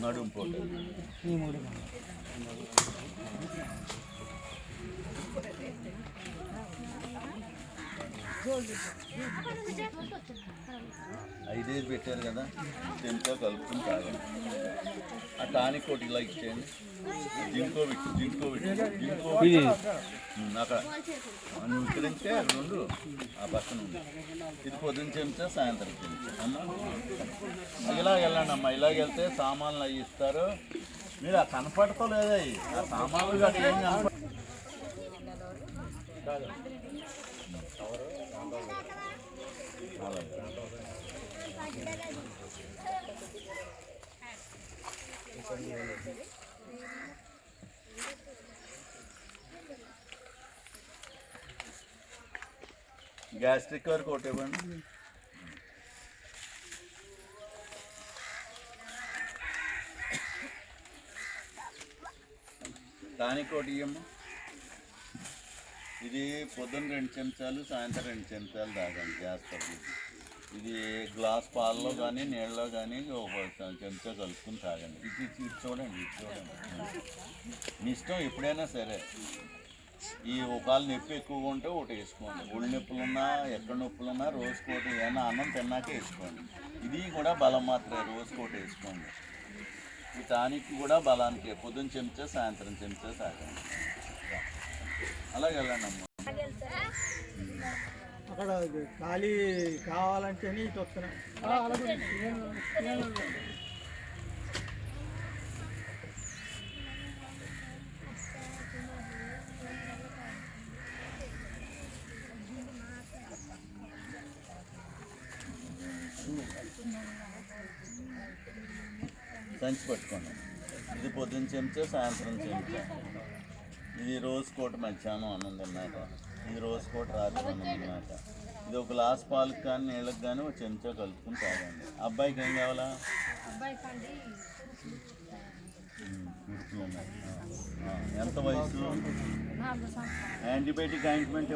నడుము పోటు. ఈ మూడు 5 పెట్టారు కదా, దీంతో కలుపుకుని తాగండి. ఆ టానిక్ ఒకటి ఇలా ఇచ్చేయండి. జింకో అక్కడ నువ్వు ఇక్కడించే 2 ఆ పక్కన ఉంది. ఇది పొద్దున్న చెంచా, సాయంత్రం చెంచా అమ్మా. ఇలాగ వెళ్ళండి అమ్మా. ఇలాగ వెళ్తే సామాన్లు అవి ఇస్తారు. మీరు ఆ కనపడతలేదా ఆ సామాన్లు కానీ ఏం కనపడ గ్యాస్ట్రిక్ వరకు ఒకటి ఇవ్వండి. దానికి ఒకటి ఇవ్వమ్మా. ఇది పొద్దున్న 2 చెంచాలు, సాయంత్రం 2 చెంచాలు తాగండి గ్యాస్ తగ్గింది. ఇది గ్లాస్ పాలలో కానీ నీళ్ళలో కానీ ఒక చెంచా కలుపుకుని తాగండి. ఇది చూడండి, మీ ఇష్టం. ఎప్పుడైనా సరే ఈ ఒకవేళ నొప్పి ఎక్కువగా ఉంటే ఒకటి వేసుకోండి. ఒళ్ళు నొప్పులున్నా, ఎక్కడ నొప్పులున్నా రోజుకోటి ఏమైనా అన్నం తిన్నాకే వేసుకోండి. ఇది కూడా బలం మాత్రమే, రోజుకోటి వేసుకోండి. ఈ టానిక్ కూడా బలానికి పొద్దున్న చెంచా, సాయంత్రం చెంచా తాగండి. అలాగే వెళ్ళండి అమ్మ. అక్కడ ఖాళీ కావాలంటే ఇటు వస్తున్నా. సంచి పట్టుకోండి. ఇది పొద్దున్న చెంచా, సాయంత్రం చెంచా. ఇది రోజుకోటి మధ్యాహ్నం అన్నం తిన్నాక, ఇది రోజుకోటి రాత్రి అన్నం తిన్నాక. ఇది ఒక గ్లాస్ పాలకు కానీ నీళ్ళకి కానీ ఒక చెంచా కలుపుకుని తాగండి. అబ్బాయికి ఏం కావాలా? ఎంత వయసు? Antibiotic ointment